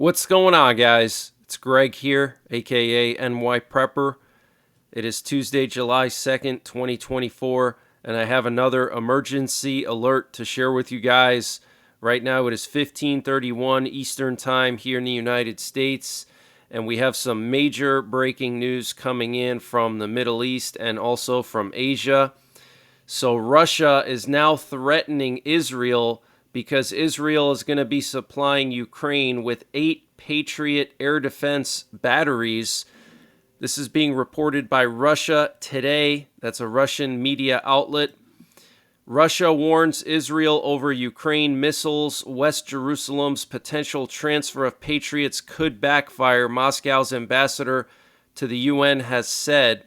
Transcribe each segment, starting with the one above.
What's going on, guys? It's Greg here, aka NYPrepper. It is Tuesday, July 2nd, 2024, and I have another emergency alert to share with you guys. Right now it is 15:31 Eastern Time here in the United States, and we have some major breaking news coming in from the Middle East and also from Asia. So Russia is now threatening Israel because Israel is going to be supplying Ukraine with 8 Patriot air defense batteries. This is being reported by Russia Today. That's a Russian media outlet. Russia warns Israel over Ukraine missiles. West Jerusalem's potential transfer of Patriots could backfire, Moscow's ambassador to the UN has said.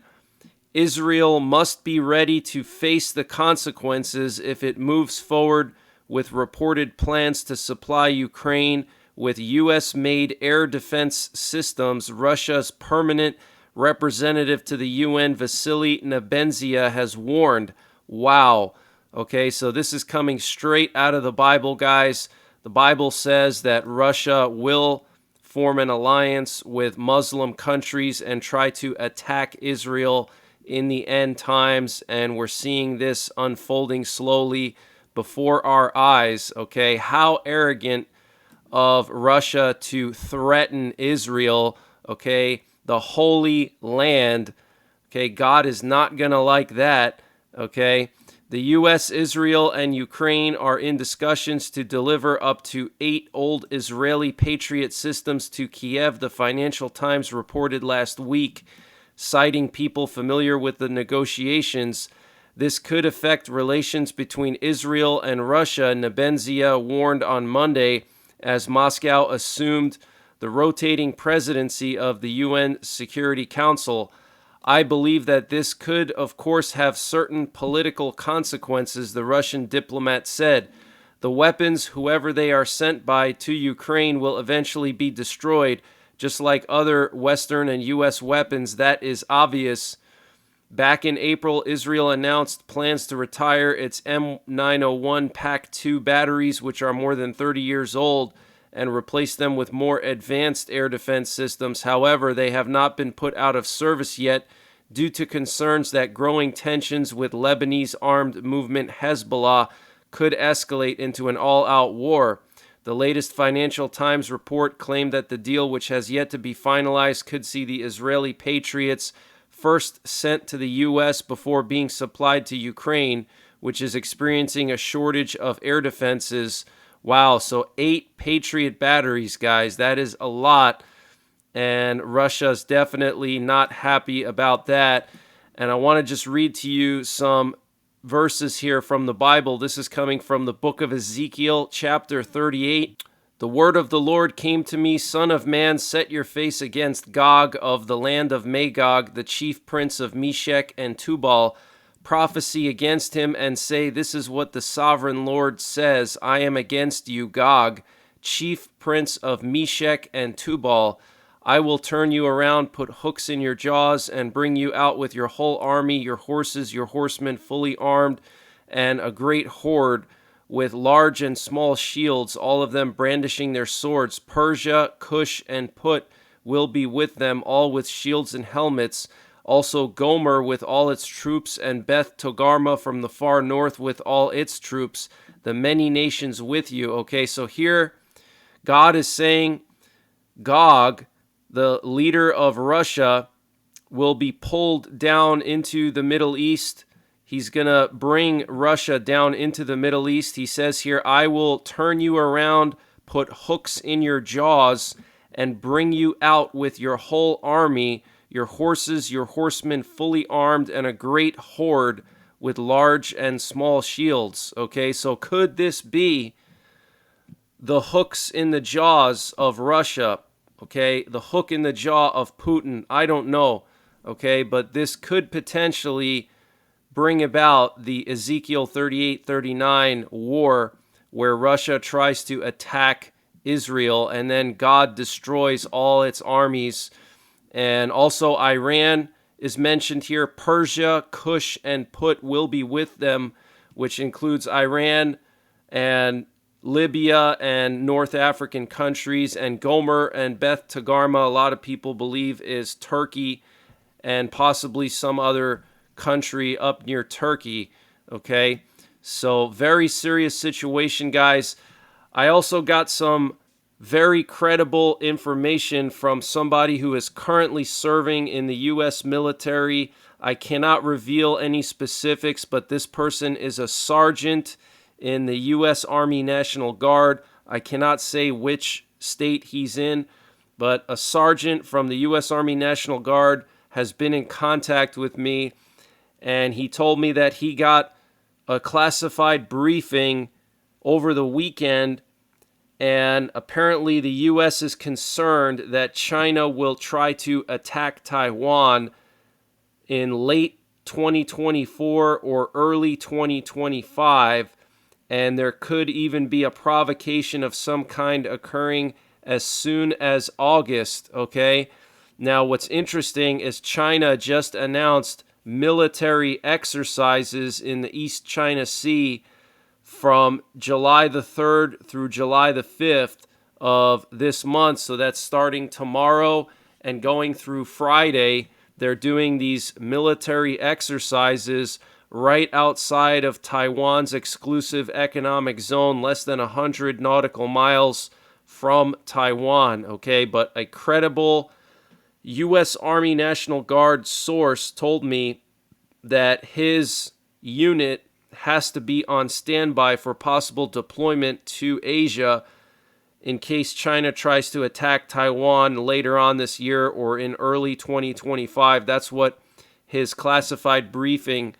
Israel must be ready to face the consequences if it moves forward with reported plans to supply Ukraine with U.S.-made air defense systems. Russia's permanent representative to the UN, Vasily Nebenzia, has warned. Wow. Okay, so this is coming straight out of the Bible, guys. The Bible says that Russia will form an alliance with Muslim countries and try to attack Israel in the end times, and we're seeing this unfolding slowly before our eyes. Okay, how arrogant of Russia to threaten Israel, okay, the Holy Land. Okay, God is not going to like that. Okay, the U.S., Israel, and Ukraine are in discussions to deliver up to 8 old Israeli Patriot systems to Kiev, the Financial Times reported last week, citing people familiar with the negotiations. This could affect relations between Israel and Russia, Nebenzia warned on Monday as Moscow assumed the rotating presidency of the UN Security Council. I believe that this could, of course, have certain political consequences, the Russian diplomat said. The weapons, whoever they are sent by, to Ukraine will eventually be destroyed, just like other Western and U.S. weapons. That is obvious. Back in April, Israel announced plans to retire its M901 PAC-2 batteries, which are more than 30 years old, and replace them with more advanced air defense systems. However, they have not been put out of service yet due to concerns that growing tensions with Lebanese armed movement Hezbollah could escalate into an all-out war. The latest Financial Times report claimed that the deal, which has yet to be finalized, could see the Israeli Patriots first sent to the U.S. before being supplied to Ukraine, which is experiencing a shortage of air defenses. Wow, so 8 Patriot batteries, guys. That is a lot, and Russia's definitely not happy about that. And I want to just read to you some verses here from the Bible. This is coming from the book of Ezekiel, chapter 38. The word of the Lord came to me, Son of man, set your face against Gog of the land of Magog, the chief prince of Meshech and Tubal. Prophesy against him and say, this is what the sovereign Lord says, I am against you, Gog, chief prince of Meshech and Tubal. I will turn you around, put hooks in your jaws, and bring you out with your whole army, your horses, your horsemen fully armed, and a great horde with large and small shields, all of them brandishing their swords. Persia, Cush, and Put will be with them, all with shields and helmets. Also Gomer with all its troops, and Beth Togarmah from the far north with all its troops, the many nations with you. Okay, so here God is saying Gog, the leader of Russia, will be pulled down into the Middle East. He's going to bring Russia down into the Middle East. He says here, I will turn you around, put hooks in your jaws, and bring you out with your whole army, your horses, your horsemen fully armed, and a great horde with large and small shields. Okay, so could this be the hooks in the jaws of Russia? Okay, the hook in the jaw of Putin? I don't know. Okay, but this could potentially bring about the Ezekiel 38-39 war, where Russia tries to attack Israel and then God destroys all its armies. And also Iran is mentioned here. Persia, Cush, and Put will be with them, which includes Iran and Libya and North African countries, and Gomer and Beth Tagarma, a lot of people believe, is Turkey and possibly some other country up near Turkey. Okay, so very serious situation, guys. I also got some very credible information from somebody who is currently serving in the U.S. military. I cannot reveal any specifics, but this person is a sergeant in the U.S. Army National Guard. I cannot say which state he's in, but a sergeant from the U.S. Army National Guard has been in contact with me, and he told me that he got a classified briefing over the weekend, and apparently the U.S. is concerned that China will try to attack Taiwan in late 2024 or early 2025, and there could even be a provocation of some kind occurring as soon as August, okay? Now, what's interesting is China just announced military exercises in the East China Sea from July the 3rd through July the 5th of this month. So that's starting tomorrow and going through Friday. They're doing these military exercises right outside of Taiwan's exclusive economic zone, less than 100 nautical miles from Taiwan, okay? But a credible U.S. Army National Guard source told me that his unit has to be on standby for possible deployment to Asia in case China tries to attack Taiwan later on this year or in early 2025. That's what his classified briefing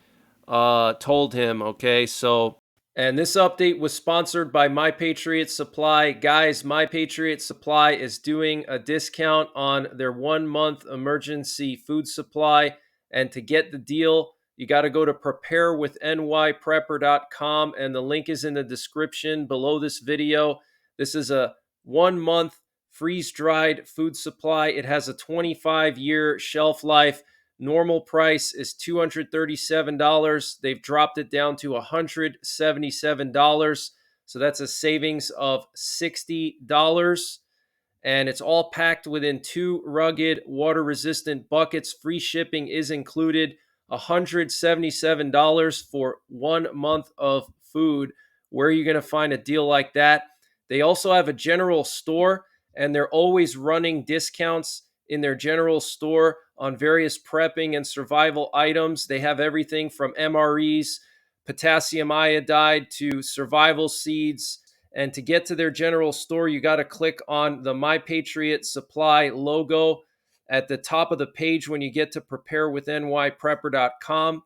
told him, okay? So, and this update was sponsored by My Patriot Supply. Guys, My Patriot Supply is doing a discount on their 1-month emergency food supply. And to get the deal, you got to go to preparewithnyprepper.com, and the link is in the description below this video. This is a 1-month freeze-dried food supply. It has a 25-year shelf life. Normal price is $237. They've dropped it down to $177. So that's a savings of $60. And it's all packed within 2 rugged, water-resistant buckets. Free shipping is included. $177 for 1 month of food. Where are you going to find a deal like that? They also have a general store, and they're always running discounts in their general store on various prepping and survival items. They have everything from MREs, potassium iodide, to survival seeds. And to get to their general store, you got to click on the My Patriot Supply logo at the top of the page when you get to preparewithnyprepper.com.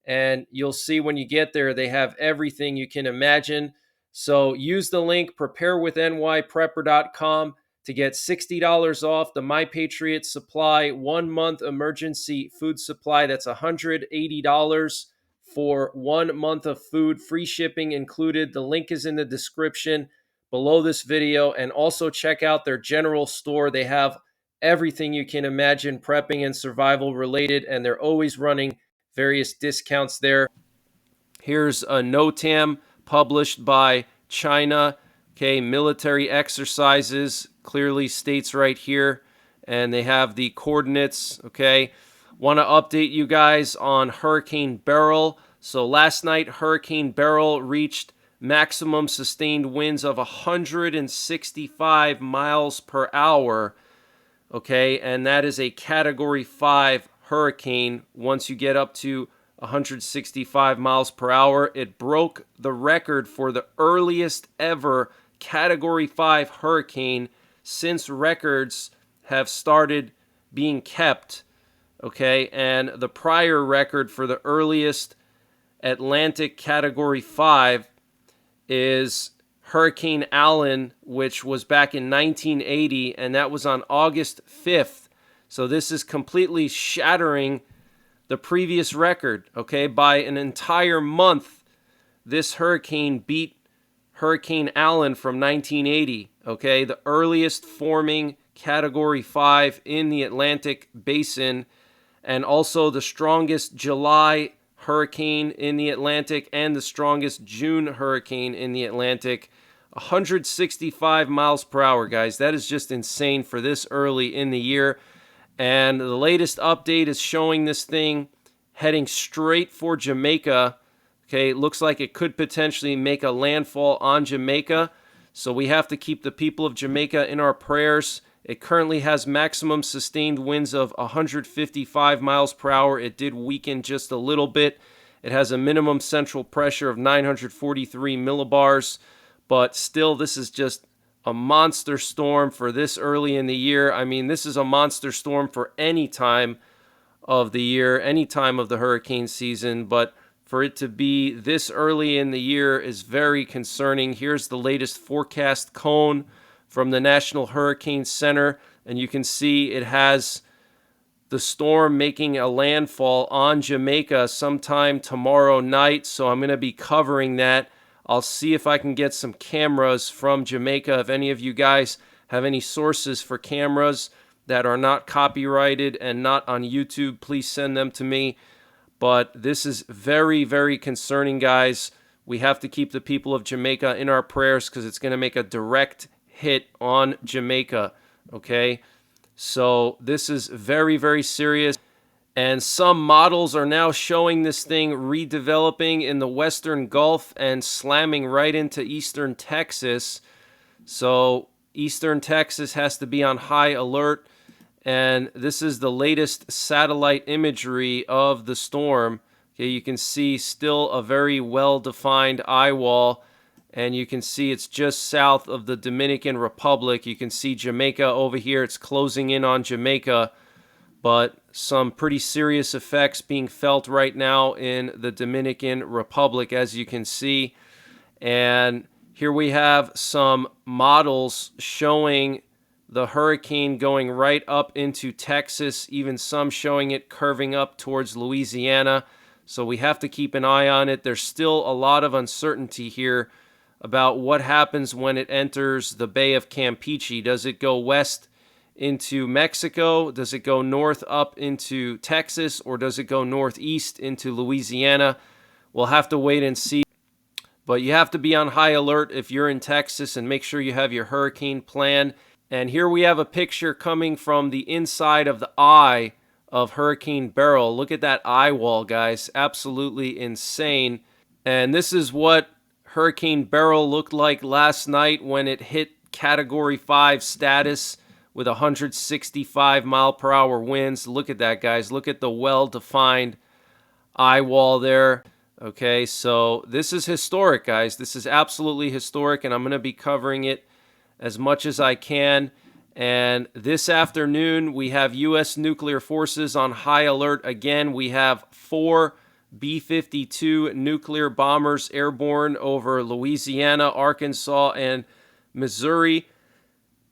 And you'll see when you get there, they have everything you can imagine. So use the link preparewithnyprepper.com to get $60 off the My Patriot Supply 1-month emergency food supply. That's $180 for 1 month of food, free shipping included. The link is in the description below this video. And also check out their general store. They have everything you can imagine prepping and survival related, and they're always running various discounts there. Here's a NOTAM published by China. Okay, military exercises, clearly states right here, and they have the coordinates. Okay, want to update you guys on Hurricane Beryl. So last night, Hurricane Beryl reached maximum sustained winds of 165 miles per hour. Okay, and that is a Category 5 hurricane. Once you get up to 165 miles per hour, it broke the record for the earliest ever Category 5 hurricane since records have started being kept. Okay, and the prior record for the earliest Atlantic Category 5 is Hurricane Allen, which was back in 1980, and that was on August 5th. So this is completely shattering the previous record, okay? By an entire month, this hurricane beat Hurricane Allen from 1980, okay? The earliest forming Category 5 in the Atlantic Basin, and also the strongest July hurricane in the Atlantic and the strongest June hurricane in the Atlantic. 165 miles per hour, guys. That is just insane for this early in the year. And the latest update is showing this thing heading straight for Jamaica. Okay, it looks like it could potentially make a landfall on Jamaica. So we have to keep the people of Jamaica in our prayers. It currently has maximum sustained winds of 155 miles per hour. It did weaken just a little bit. It has a minimum central pressure of 943 millibars. But still, this is just a monster storm for this early in the year. I mean, this is a monster storm for any time of the year, any time of the hurricane season. But for it to be this early in the year is very concerning. Here's the latest forecast cone from the National Hurricane Center, and you can see it has the storm making a landfall on Jamaica sometime tomorrow night. So I'm going to be covering that. I'll see if I can get some cameras from Jamaica. If any of you guys have any sources for cameras that are not copyrighted and not on YouTube, please send them to me. But this is very, very concerning, guys. We have to keep the people of Jamaica in our prayers because it's going to make a direct hit on Jamaica, okay? So this is very, very serious. And some models are now showing this thing redeveloping in the Western Gulf and slamming right into Eastern Texas. So Eastern Texas has to be on high alert. And this is the latest satellite imagery of the storm. Okay, you can see still a very well-defined eye wall. And you can see it's just south of the Dominican Republic. You can see Jamaica over here. It's closing in on Jamaica. But some pretty serious effects being felt right now in the Dominican Republic, as you can see. And here we have some models showing the hurricane going right up into Texas, even some showing it curving up towards Louisiana. So we have to keep an eye on it. There's still a lot of uncertainty here about what happens when it enters the Bay of Campeche. Does it go west into Mexico? Does it go north up into Texas? Or does it go northeast into Louisiana? We'll have to wait and see. But you have to be on high alert if you're in Texas and make sure you have your hurricane plan. And here we have a picture coming from the inside of the eye of Hurricane Beryl. Look at that eye wall, guys. Absolutely insane. And this is what Hurricane Beryl looked like last night when it hit Category 5 status with 165 mile per hour winds. Look at that, guys. Look at the well-defined eye wall there. Okay, so this is historic, guys. This is absolutely historic, and I'm going to be covering it as much as I can. And this afternoon, we have U.S. nuclear forces on high alert again. We have 4 B-52 nuclear bombers airborne over Louisiana, Arkansas, and Missouri.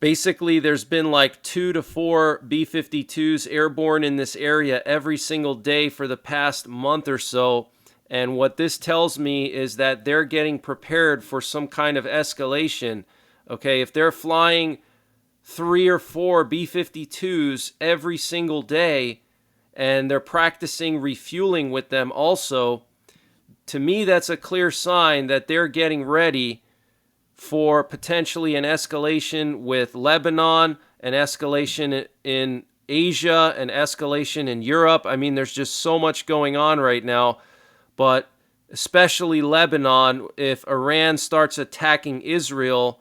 Basically, there's been like 2 to 4 B-52s airborne in this area every single day for the past month or so. And what this tells me is that they're getting prepared for some kind of escalation. Okay, if they're flying 3 or 4 B-52s every single day, and they're practicing refueling with them also, to me that's a clear sign that they're getting ready for potentially an escalation with Lebanon, an escalation in Asia, an escalation in Europe. I mean, there's just so much going on right now, but especially Lebanon, if Iran starts attacking Israel,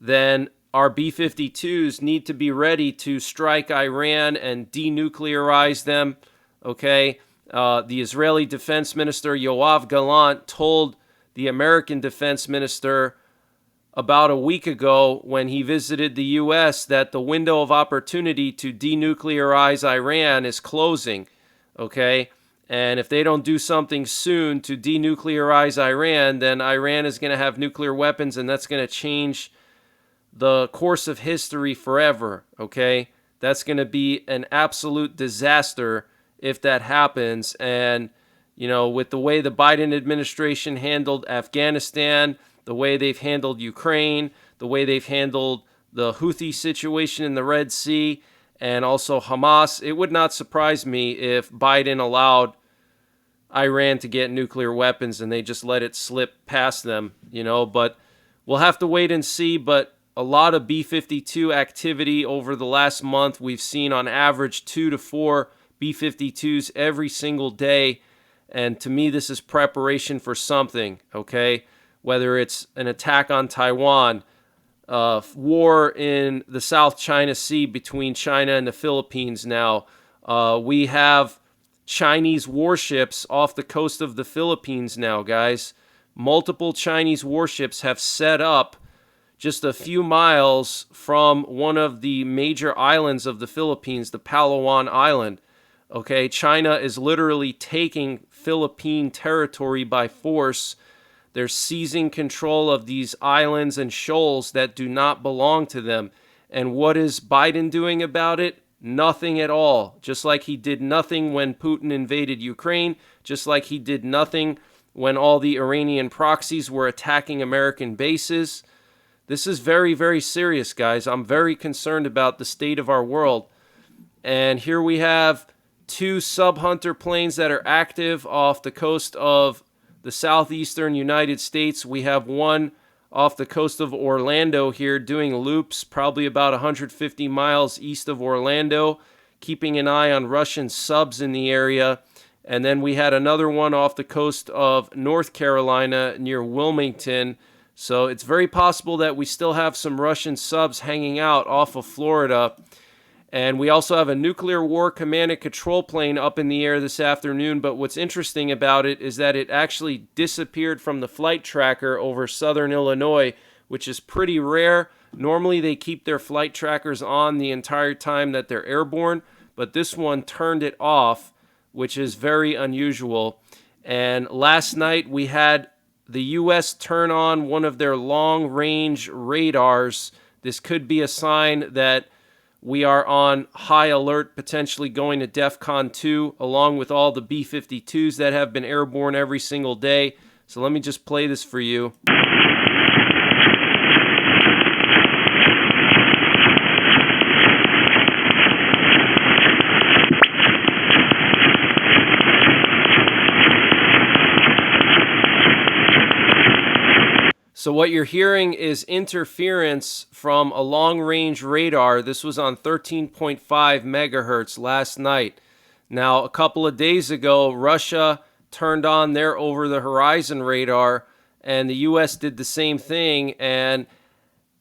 then our B-52s need to be ready to strike Iran and denuclearize them, okay? The Israeli Defense Minister Yoav Gallant told the American Defense Minister about a week ago when he visited the U.S. that the window of opportunity to denuclearize Iran is closing, okay? And if they don't do something soon to denuclearize Iran, then Iran is going to have nuclear weapons, and that's going to change the course of history forever, okay? That's going to be an absolute disaster if that happens. And, you know, with the way the Biden administration handled Afghanistan, the way they've handled Ukraine, the way they've handled the Houthi situation in the Red Sea, and also Hamas, it would not surprise me if Biden allowed Iran to get nuclear weapons and they just let it slip past them, you know. But we'll have to wait and see, but a lot of B-52 activity over the last month. We've seen on average 2 to 4 B-52s every single day, and to me this is preparation for something, okay? Whether it's an attack on Taiwan, war in the South China Sea between China and the Philippines now. We have Chinese warships off the coast of the Philippines now, guys. Multiple Chinese warships have set up just a few miles from one of the major islands of the Philippines, the Palawan Island. Okay, China is literally taking Philippine territory by force. They're seizing control of these islands and shoals that do not belong to them. And what is Biden doing about it? Nothing at all. Just like he did nothing when Putin invaded Ukraine, just like he did nothing when all the Iranian proxies were attacking American bases. This is very, very serious, guys. I'm very concerned about the state of our world. And here we have 2 sub-Hunter planes that are active off the coast of the southeastern United States. We have one off the coast of Orlando here doing loops, probably about 150 miles east of Orlando, keeping an eye on Russian subs in the area. And then we had another one off the coast of North Carolina near Wilmington. So it's very possible that we still have some Russian subs hanging out off of Florida. And we also have a nuclear war command and control plane up in the air this afternoon. But what's interesting about it is that it actually disappeared from the flight tracker over southern Illinois, which is pretty rare. Normally they keep their flight trackers on the entire time that they're airborne, but this one turned it off, which is very unusual. And last night we had the U.S. turn on one of their long-range radars. This could be a sign that we are on high alert, potentially going to DEFCON 2, along with all the B-52s that have been airborne every single day. So let me just play this for you. So what you're hearing is interference from a long-range radar. This was on 13.5 megahertz last night. Now, a couple of days ago, Russia turned on their over-the-horizon radar, and the U.S. did the same thing. And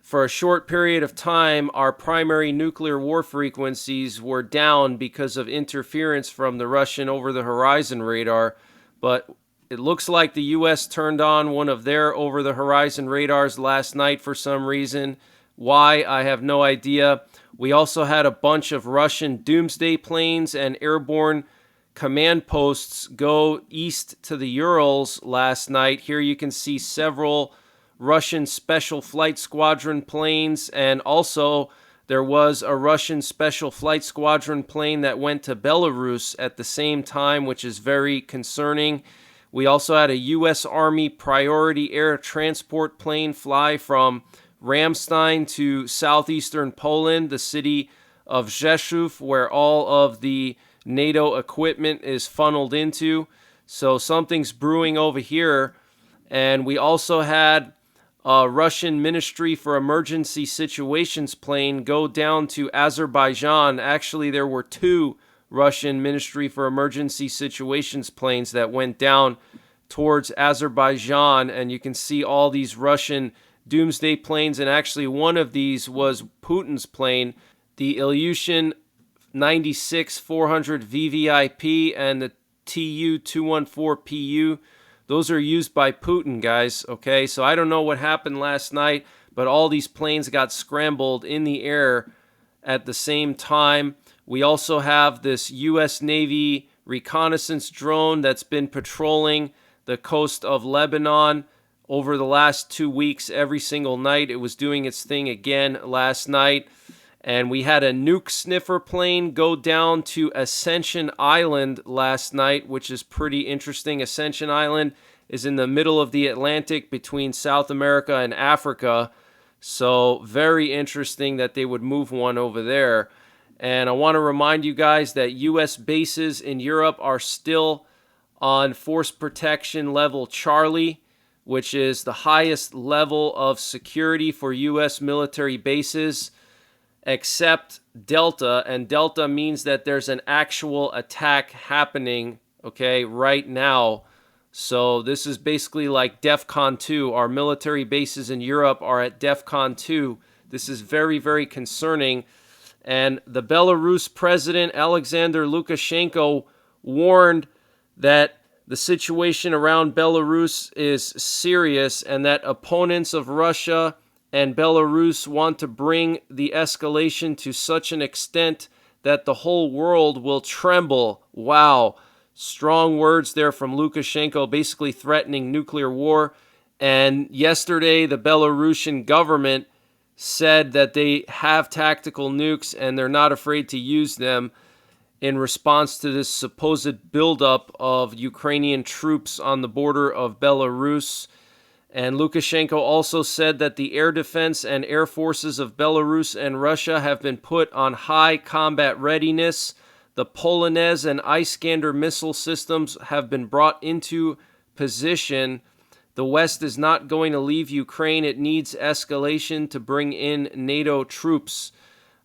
for a short period of time, our primary nuclear war frequencies were down because of interference from the Russian over-the-horizon radar. But it looks like the U.S. turned on one of their over-the-horizon radars last night for some reason. Why, I have no idea. We also had a bunch of Russian doomsday planes and airborne command posts go east to the Urals last night. Here you can see several Russian Special Flight Squadron planes, and also there was a Russian Special Flight Squadron plane that went to Belarus at the same time, which is very concerning. We also had a U.S. Army priority air transport plane fly from Ramstein to southeastern Poland, the city of Rzeszów, where all of the NATO equipment is funneled into. So something's brewing over here. And we also had a Russian Ministry for Emergency Situations plane go down to Azerbaijan. Actually, there were 2 Russian Ministry for Emergency Situations planes that went down towards Azerbaijan, and you can see all these Russian doomsday planes, and actually one of these was Putin's plane, the Ilyushin 96-400 VVIP and the Tu-214PU. Those are used by Putin, guys, okay? So I don't know what happened last night, but all these planes got scrambled in the air at the same time. We also have this U.S. Navy reconnaissance drone that's been patrolling the coast of Lebanon over the last 2 weeks every single night. It was doing its thing again last night. And we had a nuke sniffer plane go down to Ascension Island last night, which is pretty interesting. Ascension Island is in the middle of the Atlantic between South America and Africa. So very interesting that they would move one over there. And I want to remind you guys that U.S. bases in Europe are still on force protection level Charlie, which is the highest level of security for U.S. military bases, except Delta. And Delta means that there's an actual attack happening, okay, right now. So this is basically like DEFCON 2. Our military bases in Europe are at DEFCON 2. This is very, very concerning. And the Belarus president, Alexander Lukashenko, warned that the situation around Belarus is serious and that opponents of Russia and Belarus want to bring the escalation to such an extent that the whole world will tremble. Wow. Strong words there from Lukashenko, basically threatening nuclear war. And yesterday, the Belarusian government said that they have tactical nukes and they're not afraid to use them in response to this supposed buildup of Ukrainian troops on the border of Belarus. And Lukashenko also said that the air defense and air forces of Belarus and Russia have been put on high combat readiness. The Polonaise and Iskander missile systems have been brought into position. The West is not going to leave Ukraine. It needs escalation to bring in NATO troops.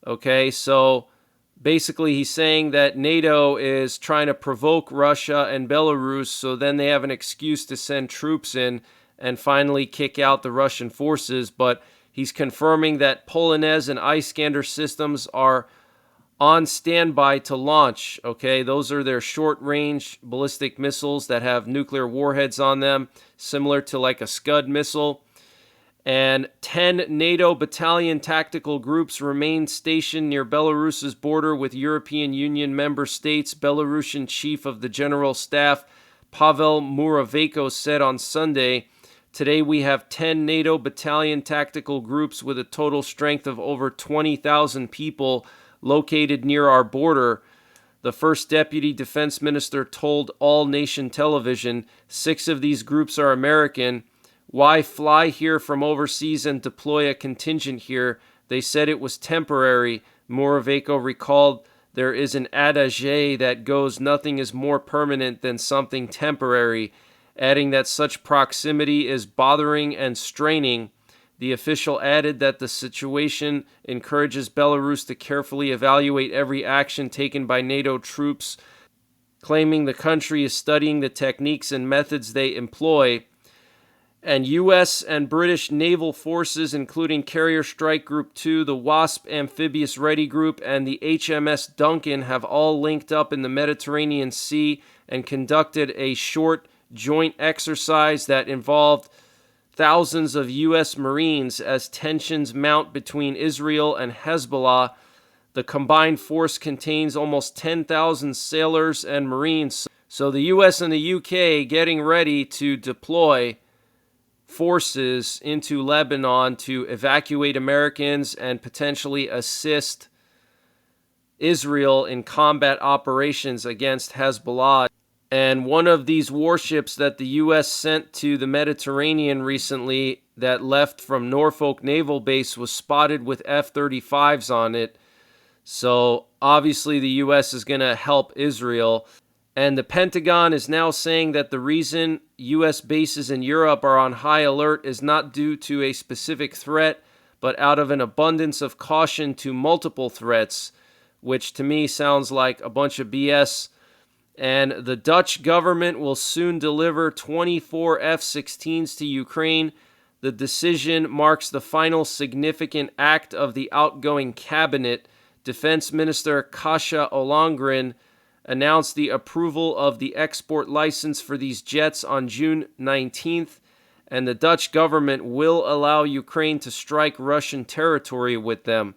Okay, so basically he's saying that NATO is trying to provoke Russia and Belarus, so then they have an excuse to send troops in and finally kick out the Russian forces. But he's confirming that Polonaise and Iskander systems are on standby to launch. Okay, those are their short-range ballistic missiles that have nuclear warheads on them, similar to like a Scud missile. And 10 NATO battalion tactical groups remain stationed near Belarus's border with European Union member states. Belarusian Chief of the General Staff Pavel Muravenko said on Sunday, "Today we have 10 NATO battalion tactical groups with a total strength of over 20,000 people located near our border." The first deputy defense minister told All Nation Television, 6 of these groups are American. Why fly here from overseas and deploy a contingent here? They said it was temporary. Muravenko recalled there is an adage that goes, nothing is more permanent than something temporary, adding that such proximity is bothering and straining. The official added that the situation encourages Belarus to carefully evaluate every action taken by NATO troops, claiming the country is studying the techniques and methods they employ. And U.S. and British naval forces, including Carrier Strike Group 2, the WASP Amphibious Ready Group, and the HMS Duncan, have all linked up in the Mediterranean Sea and conducted a short joint exercise that involved thousands of U.S. Marines as tensions mount between Israel and Hezbollah. The combined force contains almost 10,000 sailors and Marines. So the U.S. and the U.K. getting ready to deploy forces into Lebanon to evacuate Americans and potentially assist Israel in combat operations against Hezbollah. And one of these warships that the U.S. sent to the Mediterranean recently that left from Norfolk Naval Base was spotted with F-35s on it. So obviously the U.S. is going to help Israel. And the Pentagon is now saying that the reason U.S. bases in Europe are on high alert is not due to a specific threat, but out of an abundance of caution to multiple threats, which to me sounds like a bunch of BS. And the Dutch government will soon deliver 24 F-16s to Ukraine. The decision marks the final significant act of the outgoing cabinet. Defense Minister Kasia Ollongren announced the approval of the export license for these jets on June 19th, and the Dutch government will allow Ukraine to strike Russian territory with them.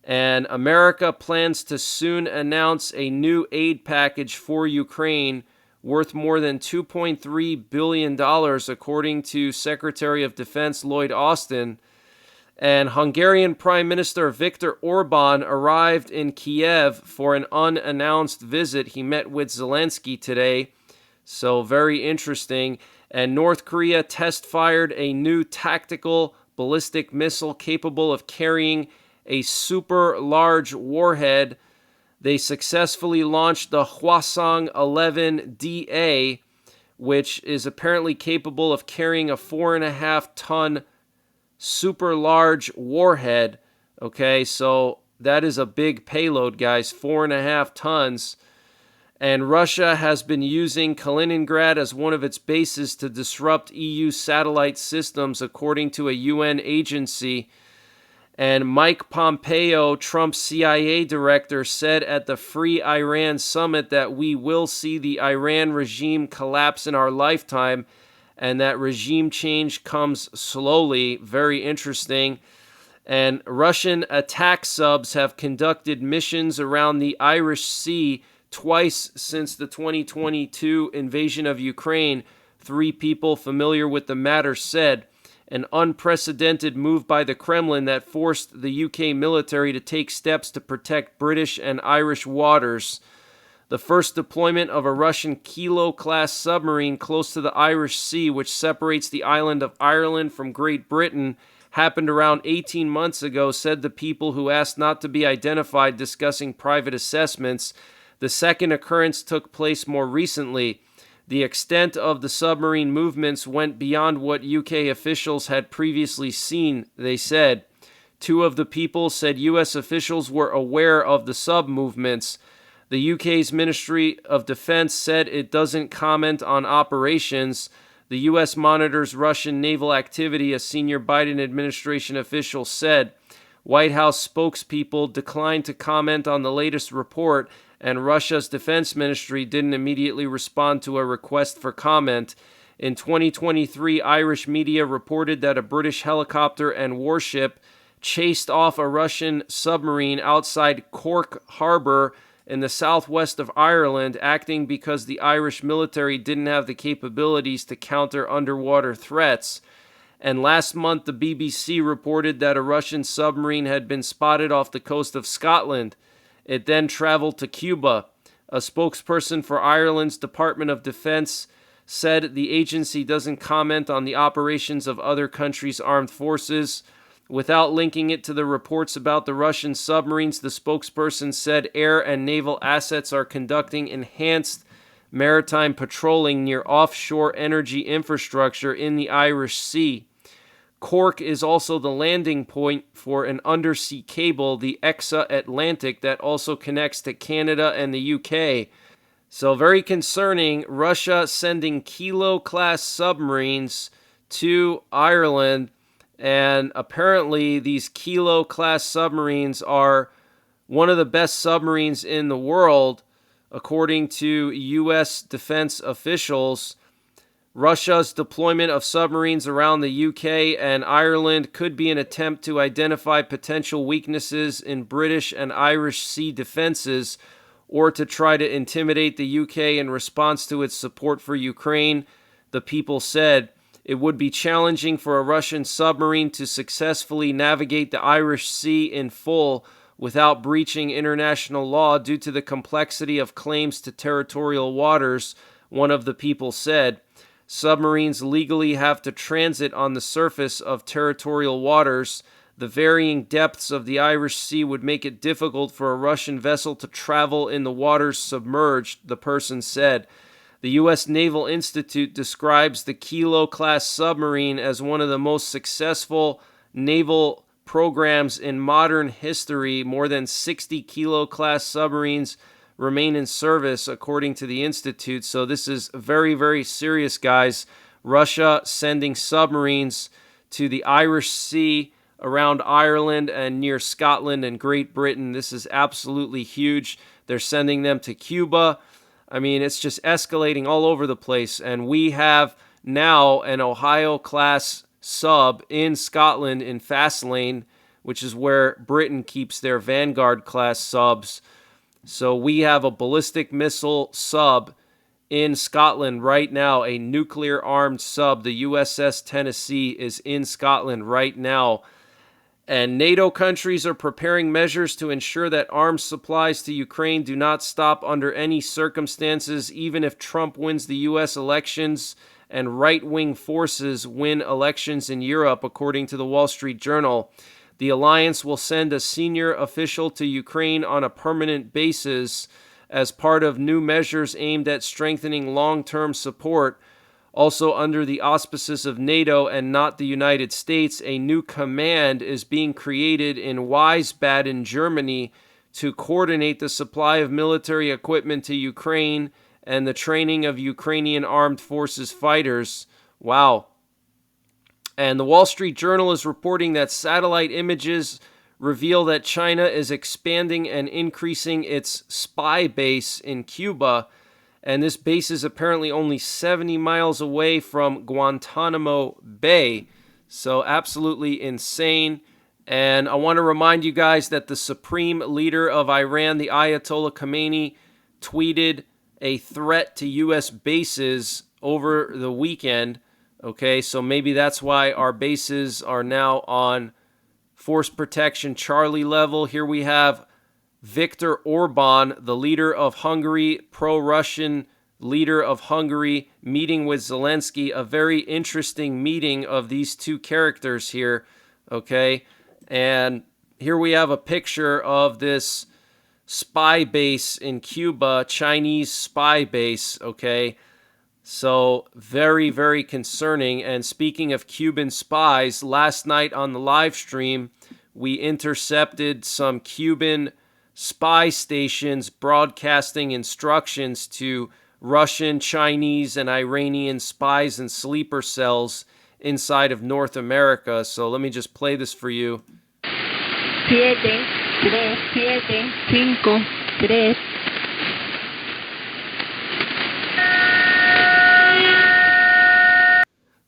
And America plans to soon announce a new aid package for Ukraine worth more than $2.3 billion, according to Secretary of Defense Lloyd Austin. And Hungarian Prime Minister Viktor Orban arrived in Kiev for an unannounced visit. He met with Zelensky today, so very interesting. And North Korea test-fired a new tactical ballistic missile capable of carrying a super large warhead. They successfully launched the Hwasong-11 DA, which is apparently capable of carrying a 4.5-ton super large warhead. Okay, so that is a big payload, guys, 4.5 tons. And Russia has been using Kaliningrad as one of its bases to disrupt EU satellite systems, according to a UN agency. And Mike Pompeo, Trump's CIA director, said at the Free Iran Summit that we will see the Iran regime collapse in our lifetime, and that regime change comes slowly. Very interesting. And Russian attack subs have conducted missions around the Irish Sea twice since the 2022 invasion of Ukraine, 3 people familiar with the matter said. An unprecedented move by the Kremlin that forced the UK military to take steps to protect British and Irish waters. The first deployment of a Russian Kilo-class submarine close to the Irish Sea, which separates the island of Ireland from Great Britain, happened around 18 months ago, said the people who asked not to be identified, discussing private assessments. The second occurrence took place more recently. The extent of the submarine movements went beyond what UK officials had previously seen, they said. 2 of the people said US officials were aware of the sub movements. The UK's Ministry of Defense said it doesn't comment on operations. The US monitors Russian naval activity, a senior Biden administration official said. White House spokespeople declined to comment on the latest report, and Russia's defense ministry didn't immediately respond to a request for comment. In 2023, Irish media reported that a British helicopter and warship chased off a Russian submarine outside Cork Harbour in the southwest of Ireland, acting because the Irish military didn't have the capabilities to counter underwater threats. And last month, the BBC reported that a Russian submarine had been spotted off the coast of Scotland. It then traveled to Cuba. A spokesperson for Ireland's Department of Defense said the agency doesn't comment on the operations of other countries' armed forces. Without linking it to the reports about the Russian submarines, the spokesperson said air and naval assets are conducting enhanced maritime patrolling near offshore energy infrastructure in the Irish Sea. Cork is also the landing point for an undersea cable, the EXA Atlantic, that also connects to Canada and the UK. So very concerning, Russia sending Kilo-class submarines to Ireland, and apparently these Kilo-class submarines are one of the best submarines in the world, according to U.S. defense officials. Russia's deployment of submarines around the UK and Ireland could be an attempt to identify potential weaknesses in British and Irish sea defenses, or to try to intimidate the UK in response to its support for Ukraine, the people said. It would be challenging for a Russian submarine to successfully navigate the Irish Sea in full without breaching international law due to the complexity of claims to territorial waters, one of the people said. Submarines legally have to transit on the surface of territorial waters. The varying depths of the Irish Sea would make it difficult for a Russian vessel to travel in the waters submerged, the person said. The U.S. Naval Institute describes the Kilo-class submarine as one of the most successful naval programs in modern history. More than 60 Kilo-class submarines remain in service, according to the Institute. So this is very, very serious, guys. Russia sending submarines to the Irish Sea around Ireland and near Scotland and Great Britain. This is absolutely huge. They're sending them to Cuba. I mean, it's just escalating all over the place. And we have now an Ohio-class sub in Scotland in Fastlane, which is where Britain keeps their Vanguard-class subs. So we have a ballistic missile sub in Scotland right now, a nuclear-armed sub. The USS Tennessee is in Scotland right now. And NATO countries are preparing measures to ensure that arms supplies to Ukraine do not stop under any circumstances, even if Trump wins the U.S. elections and right-wing forces win elections in Europe, according to the Wall Street Journal. The alliance will send a senior official to Ukraine on a permanent basis as part of new measures aimed at strengthening long-term support. Also, under the auspices of NATO and not the United States, a new command is being created in Wiesbaden, Germany, to coordinate the supply of military equipment to Ukraine and the training of Ukrainian armed forces fighters. Wow. And the Wall Street Journal is reporting that satellite images reveal that China is expanding and increasing its spy base in Cuba. And this base is apparently only 70 miles away from Guantanamo Bay. So absolutely insane. And I want to remind you guys that the supreme leader of Iran, the Ayatollah Khamenei, tweeted a threat to U.S. bases over the weekend. Okay, so maybe that's why our bases are now on force protection Charlie level. Here we have Viktor Orban, the leader of Hungary, pro-Russian leader of Hungary, meeting with Zelensky. A very interesting meeting of these two characters here, okay? And here we have a picture of this spy base in Cuba, Chinese spy base, okay? So very, very concerning. And speaking of Cuban spies, last night on the live stream, we intercepted some Cuban spy stations broadcasting instructions to Russian, Chinese, and Iranian spies and sleeper cells inside of North America. So let me just play this for you. 7, 3, 7, 5, 3.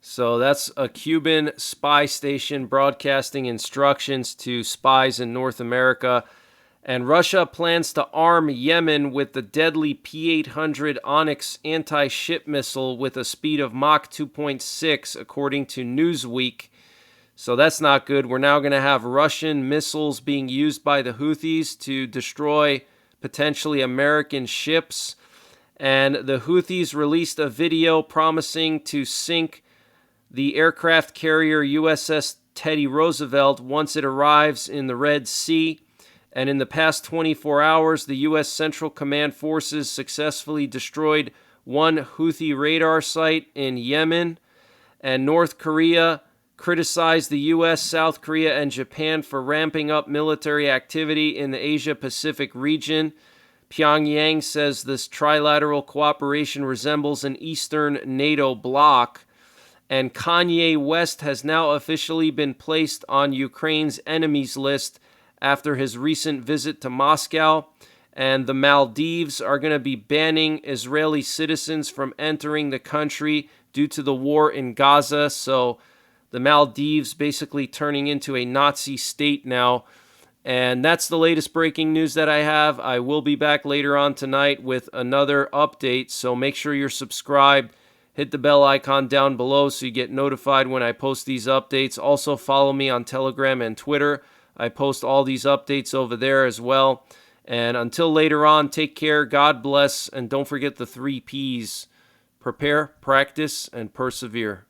So that's a Cuban spy station broadcasting instructions to spies in North America. And Russia plans to arm Yemen with the deadly P-800 Onyx anti-ship missile with a speed of Mach 2.6, according to Newsweek. So that's not good. We're now going to have Russian missiles being used by the Houthis to destroy potentially American ships. And the Houthis released a video promising to sink the aircraft carrier USS Teddy Roosevelt once it arrives in the Red Sea. And in the past 24 hours, the U.S. Central Command Forces successfully destroyed one Houthi radar site in Yemen. And North Korea criticized the U.S., South Korea, and Japan for ramping up military activity in the Asia-Pacific region. Pyongyang says this trilateral cooperation resembles an Eastern NATO bloc. And Kanye West has now officially been placed on Ukraine's enemies list after his recent visit to Moscow. And the Maldives are going to be banning Israeli citizens from entering the country due to the war in Gaza. So the Maldives basically turning into a Nazi state now. And that's the latest breaking news that I have. I will be back later on tonight with another update. So make sure you're subscribed. Hit the bell icon down below so you get notified when I post these updates. Also follow me on Telegram and Twitter. I post all these updates over there as well. And until later on, take care, God bless, and don't forget the 3 Ps. Prepare, practice, and persevere.